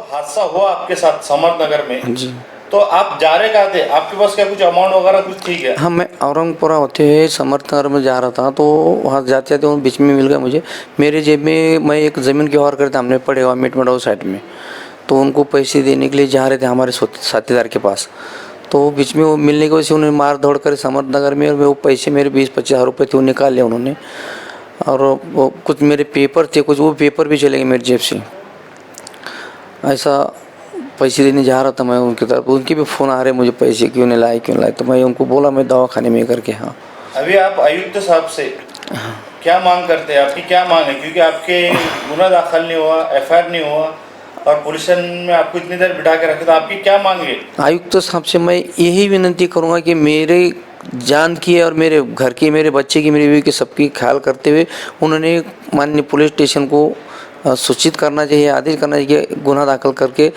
हादसा हुआ आपके साथ समर्थ नगर में, जी तो आप जा रहे कहाँ थे? आपके पास क्या कुछ अमाउंट वगैरह कुछ थी क्या? हाँ, मैं औरंगपुरा होते हुए समर्थनगर में जा रहा था, तो वहाँ जाते जाते वो बीच में मिल गया मुझे। मेरे जेब में मैं एक ज़मीन व्यवहार करता हमने पड़े हुआ मीट मडाऊ साइड में, तो उनको पैसे देने के लिए जा रहे थे हमारे साथीदार के पास। तो बीच में वो मिलने की वजह से उन्हें मार दौड़ कर समर्थनगर में, और वो पैसे मेरे 20-25 हज़ार रुपये थे वो निकाल लिया उन्होंने। और वो कुछ मेरे पेपर थे, कुछ वो पेपर भी चले गए मेरे जेब से। ऐसा पैसे देने जा रहा था मैं उनकी तरफ, उनके भी फ़ोन आ रहे मुझे, पैसे क्यों नहीं लाए क्यों नहीं लाए, तो मैं उनको बोला मैं दवाखाने में करके। हाँ, अभी आप आयुक्त साहब से क्या मांग करते हैं? आपकी क्या मांग है? क्योंकि आपके गुना दाखिल नहीं हुआ, एफआईआर नहीं हुआ और पुलिस में आपको इतनी देर बिठा के रखे, तो आपकी क्या मांग है? आयुक्त साहब से मैं यही विनती करूंगा कि मेरे जान की और मेरे घर की, मेरे बच्चे की, मेरी बीवी की, सबकी ख्याल करते हुए उन्होंने माननीय पुलिस स्टेशन को सूचित करना चाहिए, आदेश करना चाहिए, गुना दाखिल करके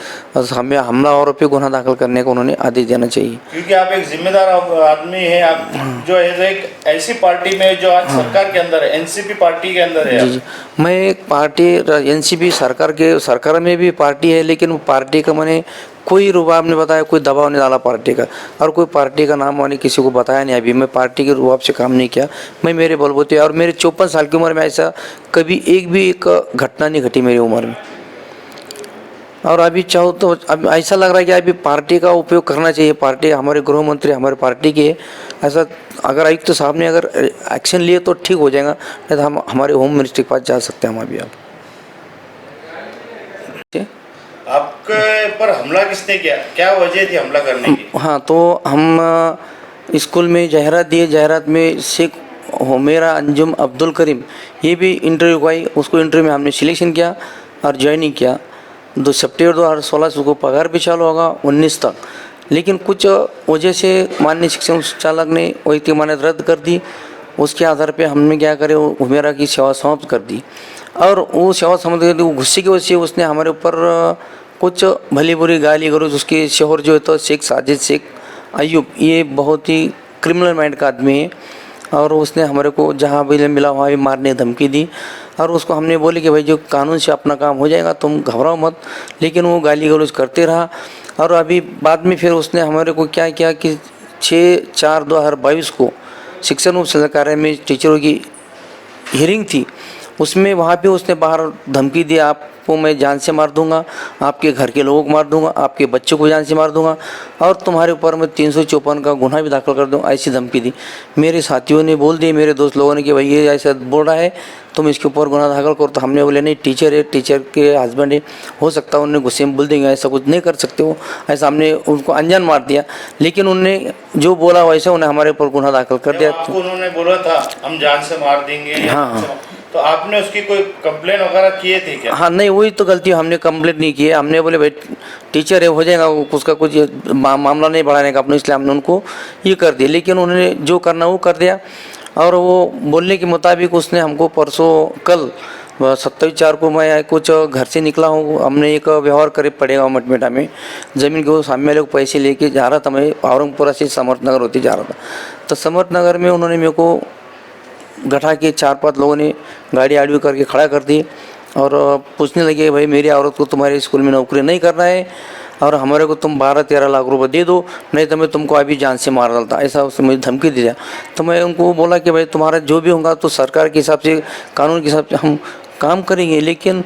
हमें हमला और पे गुना दाखिल करने का उन्होंने आदेश देना चाहिए। क्योंकि आप एक जिम्मेदार आदमी हैं, आप जो है एक ऐसी पार्टी में जो आज सरकार के अंदर है, एनसीपी पार्टी के अंदर है। जी, मैं एक पार्टी एनसीपी सरकार में भी पार्टी है, लेकिन वो पार्टी का मैंने कोई रुबाब नहीं बताया, कोई दबाव नहीं डाला पार्टी का, और कोई पार्टी का नाम मैंने किसी को बताया नहीं। अभी मैं पार्टी के रुबाब से काम नहीं किया। मैं मेरे बलबूते, और मेरे 54 साल की उम्र में ऐसा कभी एक घटना नहीं घटी मेरी उम्र में। और अभी चाहो तो अब ऐसा लग रहा है कि अभी पार्टी का उपयोग करना चाहिए। पार्टी हमारे गृह मंत्री हमारे पार्टी के, ऐसा अगर आयुक्त साहब ने अगर एक्शन लिए तो ठीक हो जाएगा, नहीं तो हम हमारे होम मिनिस्ट्री के पास जा सकते हैं हम अभी। आपके पर हमला किसने किया? क्या वजह थी हमला करने की? हाँ, तो हम स्कूल में जाहिरात दिए, जाहिरात में शेख हुमेरा अंजुम अब्दुल करीम, ये भी इंटरव्यू आई, उसको इंटरव्यू में हमने सिलेक्शन किया और ज्वाइनिंग किया। 2 सितंबर 2016 से उसको पगार भी चालू होगा 19 तक, लेकिन कुछ वजह से माननीय शिक्षण संचालक ने वही तिमानत रद्द कर दी। उसके आधार पे हमने क्या करे, वो हुमेरा की सेवा समाप्त कर दी, और वो सेवा समाप्त कर दी। वो गुस्से की वजह से उसने हमारे ऊपर कुछ भली बुरी गाली गलौज, उसके शोहर जो है तो शेख साजिद शेख अयूब, ये बहुत ही क्रिमिनल माइंड का आदमी है, और उसने हमारे को जहाँ भी मिला वहाँ भी मारने धमकी दी। और उसको हमने बोले कि भाई जो कानून से अपना काम हो जाएगा, तुम घबराओ मत, लेकिन वो गाली गलौज करते रहा। और अभी बाद में फिर उसने हमारे को क्या किया कि 6/4/2022 को शिक्षण उप संचालकालय में टीचरों की हियरिंग थी, उसमें वहाँ पे उसने बाहर धमकी दी, आपको मैं जान से मार दूंगा, आपके घर के लोगों को मार दूंगा, आपके बच्चों को जान से मार दूंगा, और तुम्हारे ऊपर मैं 354 का गुनाह भी दाखिल कर दूंगा, ऐसी धमकी दी। मेरे साथियों ने बोल दिए, मेरे दोस्त लोगों ने कि भाई ये ऐसा बोल रहा है, तुम इसके ऊपर गुनाह दाखिल करो। तो हमने बोले नहीं, टीचर है, टीचर के हस्बैंड है, हो सकता है उन्हें गुस्से में बोल देंगे, ऐसा कुछ नहीं कर सकते हो, ऐसा हमने उनको अनजान मार दिया। लेकिन उनने जो बोला वैसे उन्हें हमारे ऊपर गुनाह दाखिल कर दिया। आपको उन्होंने बोला था हम जान से मार देंगे, हाँ, तो आपने उसकी कोई कंप्लेन वगैरह किए थे क्या? हाँ, नहीं, वही तो गलती, हमने कंप्लेंट नहीं की है। हमने बोले भाई टीचर है, हो जाएगा, उसका कुछ मामला नहीं बढ़ाने का अपने, इसलिए हमने उनको ये कर दिया। लेकिन उन्होंने जो करना वो कर दिया, और वो बोलने के मुताबिक उसने हमको परसों कल 27/4 को मैं कुछ घर से निकला हूँ, हमने एक व्यवहार करे पड़ेगा मटमेटा में, ज़मीन के वो सामने वाले को पैसे लेके जा रहा था। मैं औरंगपुरा से समर्थनगर होते जा रहा था, तो समर्थनगर में उन्होंने मेरे को गठा के 4-5 लोगों ने गाड़ी आड़ी करके खड़ा कर दी, और पूछने लगे भाई मेरी औरत को तुम्हारे स्कूल में नौकरी नहीं करना है, और हमारे को तुम 12-13 लाख रुपए दे दो, नहीं तो मैं तुमको अभी जान से मार डालता, ऐसा उसने मुझे धमकी दिया। तो मैं उनको बोला कि भाई तुम्हारा जो भी होगा तो सरकार के हिसाब से, कानून के हिसाब से हम काम करेंगे, लेकिन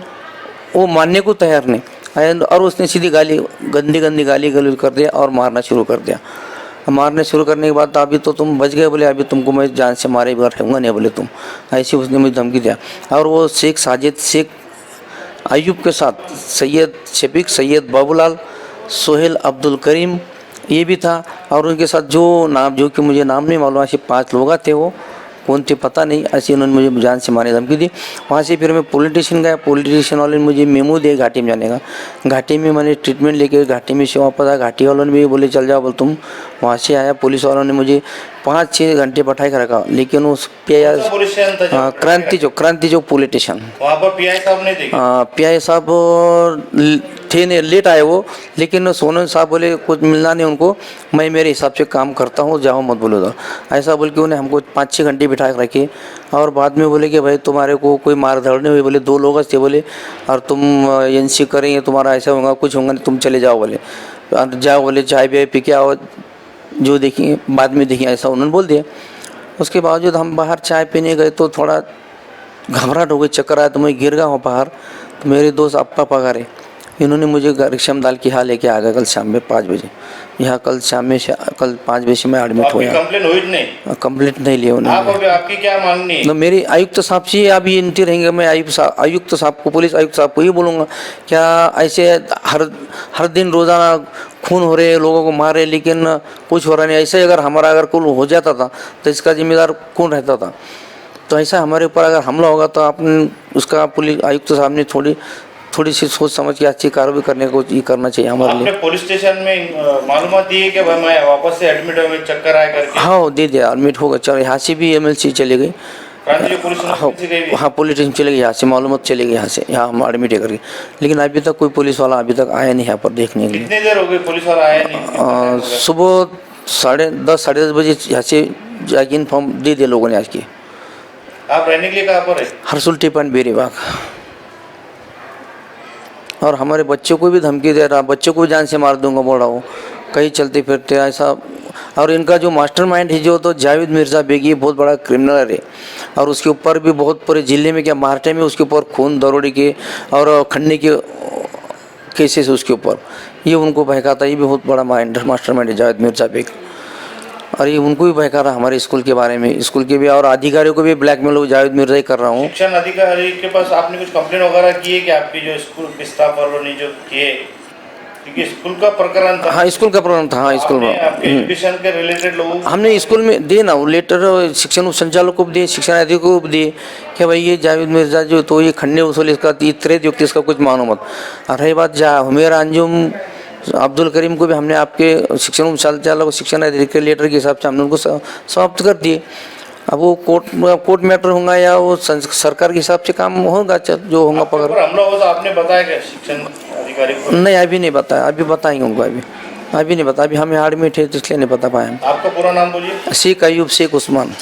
वो मानने को तैयार नहीं। और उसने सीधी गंदी गाली गलौज कर दिया और मारना शुरू कर दिया। मारने शुरू करने के बाद तो अभी तो तुम बच गए, बोले अभी तुमको मैं जान से मारे बगैर रहूँगा नहीं, बोले तुम, ऐसी उसने मुझे धमकी दिया। और वो शेख साजिद शेख अयूब के साथ सैयद शफीक, सैयद बाबूलाल, सोहेल अब्दुल करीम ये भी था, और उनके साथ जो कि मुझे नाम नहीं मालूम, ऐसे 5 लोग थे, वो कौन थे पता नहीं, ऐसे उन्होंने मुझे जान से मारने धमकी दी। वहाँ से फिर मैं पुलिस स्टेशन गया, पुलिस स्टेशन वाले ने मुझे मेमो दिया घाटी में जाने का। घाटी में मैंने ट्रीटमेंट लेके घाटी में से वापस आया, घाटी वालों ने भी बोले चल जाओ, बोल तुम वहाँ से आया। पुलिस वालों ने मुझे 5-6 घंटे बैठा के रखा, लेकिन उस PI कौन सा पुलिस स्टेशन था जो क्रांति चौक पुलिस स्टेशन, वहाँ पर पीआई साहब नहीं देखे? PI साहब थे नहीं, लेट आए वो, लेकिन सोनन साहब बोले कुछ मिलना नहीं उनको, मैं मेरे हिसाब से काम करता हूँ, जाओ मत बोलो तो, ऐसा बोल के उन्हें हमको 5-6 घंटे बिठा के रखे। और बाद में बोले कि भाई तुम्हारे को कोई मारधाड़ नहीं हुई, बोले 2 लोग थे बोले, और तुम NC करेंगे, तुम्हारा ऐसा होगा, कुछ होगा नहीं, तुम चले जाओ बोले, जाओ बोले, चाय भी पी के आओ, जो देखेंगे बाद में देखेंगे, ऐसा उन्होंने बोल दिया। उसके बावजूद हम बाहर चाय पीने गए तो थोड़ा घबराहट हो गई, चक्कर आया तो मैं गिर गया हूँ बाहर। तो मेरे दोस्त अप्पा पगारे, इन्होंने मुझे रिक्शा में डाल के यहाँ लेके आ गया कल शाम में 5 बजे। यहाँ कल शाम में कल 5 बजे से मैं एडमिट आपकी हुआ। कंप्लेन हुई नहीं? कंप्लीट नहीं लिया आप उन्होंने। अभी आपकी क्या मांगनी है? तो मेरी आयुक्त साहब से अभी इनती रहेंगे, मैं आयुक्त साहब को, पुलिस आयुक्त साहब को ये बोलूँगा, क्या ऐसे हर दिन रोज़ाना खून हो रहे, लोगों को मार रहे, लेकिन कुछ हो रहा नहीं। ऐसे अगर कुल हो जाता था तो इसका जिम्मेदार कौन रहता था? तो ऐसा हमारे ऊपर अगर हमला होगा तो आपने उसका पुलिस आयुक्त साहब ने थोड़ी सी सोच समझ के अच्छी कार्रवाई करने को ये करना चाहिए हमारे आपने लिए। पुलिस स्टेशन में मालूमात दी है कि भाई मैं वापस से एडमिट हो गया, चक्कर आया करके? हाँ दे दिया, एडमिट होगा। चलो यहाँ से भी MLC चले गई, क्रांति पुलिस से गई भी? हाँ पुलिस स्टेशन चले गए, यहाँ से मालूमात चले गई, यहाँ से यहाँ हम एडमिट है करके, लेकिन अभी तक कोई पुलिस वाला अभी तक आया नहीं यहाँ पर देखने के लिए। कितनी देर हो गई पुलिस वाला आया नहीं? सुबह 10:30 साढ़े 10 बजे यहाँ से जाके इन्फॉर्म दे दिया लोगों ने आज की। आप रहने के लिए कहाँ पर है? Harsul T point बेरीबाग। और हमारे बच्चों को भी धमकी दे रहा, बच्चों को भी जान से मार दूंगा बोल रहा हूँ, कहीं चलते फिरते ऐसा। और इनका जो मास्टरमाइंड है जो, तो जावेद मिर्ज़ा बेगी बहुत बड़ा क्रिमिनल है, और उसके ऊपर भी बहुत पूरे ज़िले में, क्या मार्टे में उसके ऊपर खून दरोड़े के और खंडनी के केसेस उसके ऊपर, ये उनको बहकाता। ये भी बहुत बड़ा मास्टरमाइंड है जावेद मिर्ज़ा बेग, और ये उनको भी बहका रहा हमारे स्कूल के बारे में, स्कूल के भी और अधिकारियों को भी ब्लैकमेल जावेद मिर्ज़ा ही कर रहा हूँ। शिक्षण अधिकारी के पास आपने कुछ कंप्लेन वगैरह की है कि आपकी जो स्कूल के स्टाफ वालों ने जो किए, क्योंकि स्कूल का प्रकरण था? हाँ स्कूल का प्रॉब्लम था, हाँ स्कूल में आपके एजुकेशन के रिलेटेड लोगों हमने स्कूल में दिए ना वो लेटर, शिक्षण संचालक को भी दिए, शिक्षण अधिकारी को भी दिए कि भाई ये जावेद मिर्ज़ा जो, तो ये खंडे वसूल इसका त्रेत युक्त, इसका कुछ मानो मत। और रही बात हुमेरा अंजुम अब्दुल करीम को भी हमने आपके शिक्षण संचालक शिक्षण अधिकारी के लेटर के हिसाब से हमने उनको समाप्त कर दिए। अब वो कोर्ट मैटर होगा या वो सरकार के हिसाब से काम होगा, जो होगा पकड़। हमला हुआ तो आपने बताया क्या शिक्षण अधिकारी को? नहीं अभी नहीं बताया, अभी बताएंगे उनको, अभी नहीं बताया, अभी हमें एडमिट है तो इसलिए नहीं बता पाए हम। आपका पूरा नाम बोलिए? शेख अयूब शेख उस्मान।